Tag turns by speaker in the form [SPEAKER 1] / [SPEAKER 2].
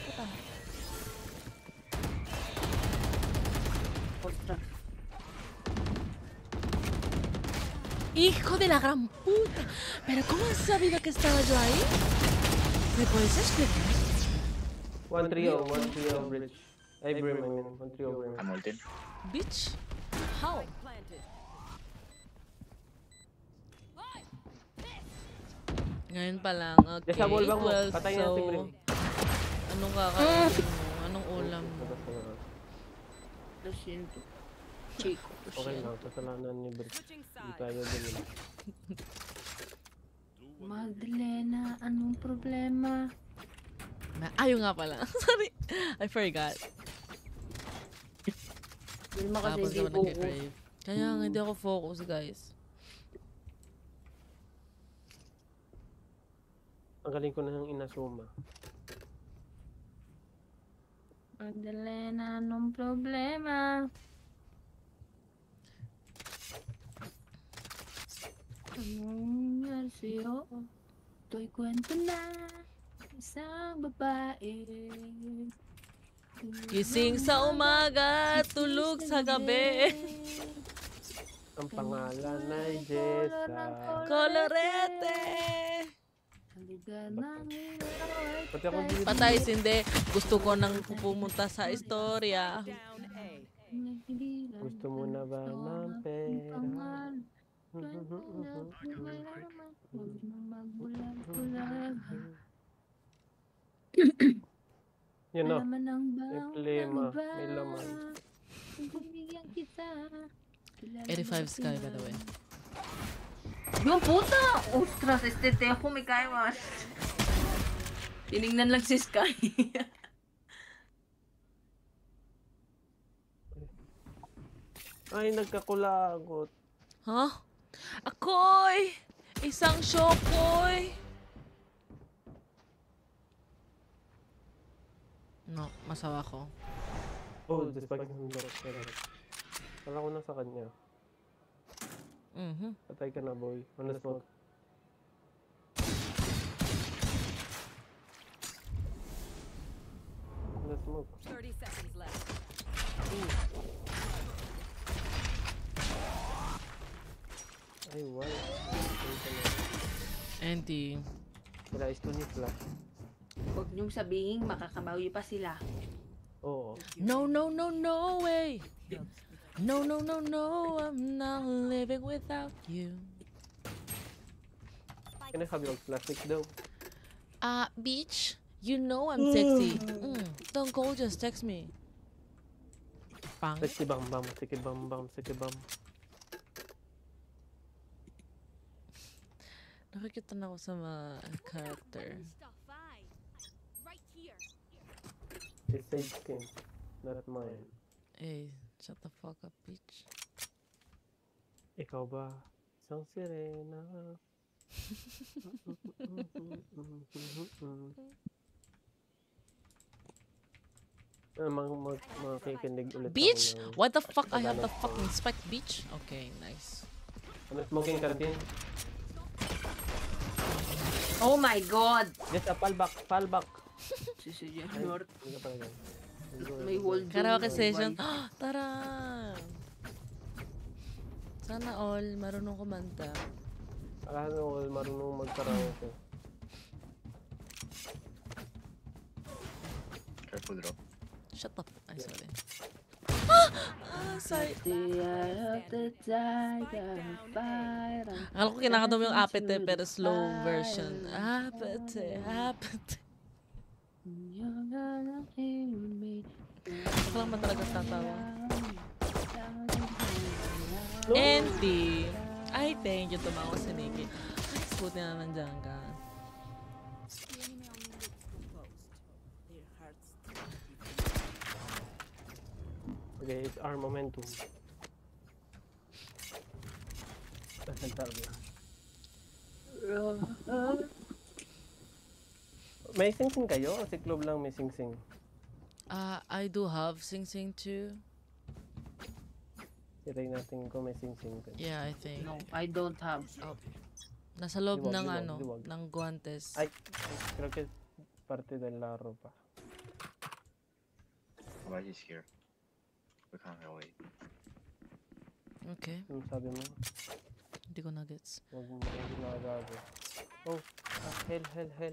[SPEAKER 1] puta.
[SPEAKER 2] Ostras.
[SPEAKER 1] Hijo de la gran puta. ¿Pero cómo has sabido que estaba yo ahí? ¿Me puedes explicar?
[SPEAKER 3] 1-3-0 bridge. Ay, Brim, I mean. 1-3-0 Brim.
[SPEAKER 4] I'm ulted.
[SPEAKER 1] Bitch? How? Ngayon pa lang, okay.
[SPEAKER 3] Sa wall bang mo?
[SPEAKER 1] Well,
[SPEAKER 3] Patayin na si Brim.
[SPEAKER 1] anong kakainin mo? Anong ulam mo?
[SPEAKER 2] Lo siento. Chico, lo
[SPEAKER 3] Okay
[SPEAKER 2] siento.
[SPEAKER 3] lang, kasalanan ni Brim. Hindi tayo din.
[SPEAKER 2] Magdalena, anong problema?
[SPEAKER 1] Ayaw nga pala. Sorry. I forgot.
[SPEAKER 2] Wilma kasi
[SPEAKER 1] Tapos
[SPEAKER 2] hindi
[SPEAKER 1] naman
[SPEAKER 2] ko.
[SPEAKER 1] nag-crave. Kaya nga, hindi ako focus, guys.
[SPEAKER 3] Ang galing ko na ng inasuma.
[SPEAKER 2] Magdalena, anong problema? Anong nangyari sa'yo? Ito'y kwento na isang babae.
[SPEAKER 1] Gising sa umaga, tulog sa gabi.
[SPEAKER 3] Ang pangalan ay Jessa.
[SPEAKER 1] Colorete!
[SPEAKER 3] Pati ako dito.
[SPEAKER 1] Patay, hindi. Gusto ko nang pumunta sa istorya.
[SPEAKER 3] Gusto mo na ba ng pera? Yun o. May plema. May laman.
[SPEAKER 1] 85 Sky, by the way.
[SPEAKER 2] Yung puta! Ostras, este tejo me cae más. Tinignan lang si Sky.
[SPEAKER 3] Ay, nagkakulagot.
[SPEAKER 1] Huh? Akoy! Isang shokoy! No, masawa ko.
[SPEAKER 3] Oh, the spike is on the rock. Kala ko na sa kanya. Patay ka na, boy. On the smoke. On the smoke.
[SPEAKER 5] 30 seconds left.
[SPEAKER 3] Ay, why?
[SPEAKER 1] Andy.
[SPEAKER 3] Sila is to ni flash.
[SPEAKER 2] Huwag niyong sabihin, makakabawi pa sila.
[SPEAKER 3] Oo.
[SPEAKER 1] No, no, no, no way! No, no, no, no, I'm not living without you.
[SPEAKER 3] Can I have your plastic though?
[SPEAKER 1] Beach, you know I'm sexy. Don't go, just text me. Pang.
[SPEAKER 3] Sexy bam bam, sexy bam bam, sexy bam.
[SPEAKER 1] Nakikita na ako sa mga character.
[SPEAKER 3] It's sage skin, not mine.
[SPEAKER 1] Hey, shut the fuck up, bitch.
[SPEAKER 3] Ikaw ba? Isang sirena. Makikinig ulit
[SPEAKER 1] Bitch!
[SPEAKER 3] ako ng
[SPEAKER 1] What the fuck? I have the
[SPEAKER 3] Tagalog
[SPEAKER 1] fucking
[SPEAKER 3] song.
[SPEAKER 1] spec, bitch. Okay, nice.
[SPEAKER 3] Ano, smoking canteen?
[SPEAKER 2] Oh my god!
[SPEAKER 3] Just a fall back.
[SPEAKER 2] Si
[SPEAKER 3] Ay,
[SPEAKER 2] Junior.
[SPEAKER 3] hindi ka pala yan.
[SPEAKER 2] May wall dyan.
[SPEAKER 1] Karaoke session. Tara! Sana all marunong kumanta.
[SPEAKER 3] Akala ko marunong mag-karaoke.
[SPEAKER 4] Careful drop.
[SPEAKER 1] Shut up. Ay, sorry. Sorry. Akala ko kinakadumi yung apete pero slow version. Apete, apete. Ako lang ba talaga tatawa? Enti! Ay, thank you. Tumawa si Nikki. Ay, buti na nandiyan ka.
[SPEAKER 3] Okay, it's our momentum. Nasaan tayo? May sing-sing kayo o si Club lang may sing-sing?
[SPEAKER 1] I do have Sing Sing too.
[SPEAKER 3] Try natin kung may sing-sing kayo.
[SPEAKER 1] Yeah, I think.
[SPEAKER 2] No, I don't have.
[SPEAKER 1] Nasa loob
[SPEAKER 3] Diwag,
[SPEAKER 1] ng
[SPEAKER 3] diwag,
[SPEAKER 1] ano,
[SPEAKER 3] diwag.
[SPEAKER 1] ng guantes.
[SPEAKER 3] Ay, creo que parte del laro pa.
[SPEAKER 4] Why he's here? We can't relate.
[SPEAKER 1] Okay,
[SPEAKER 3] Yung sabi mo,
[SPEAKER 1] hindi ko na gets.
[SPEAKER 3] huwag mo ginagago. Oh, hell.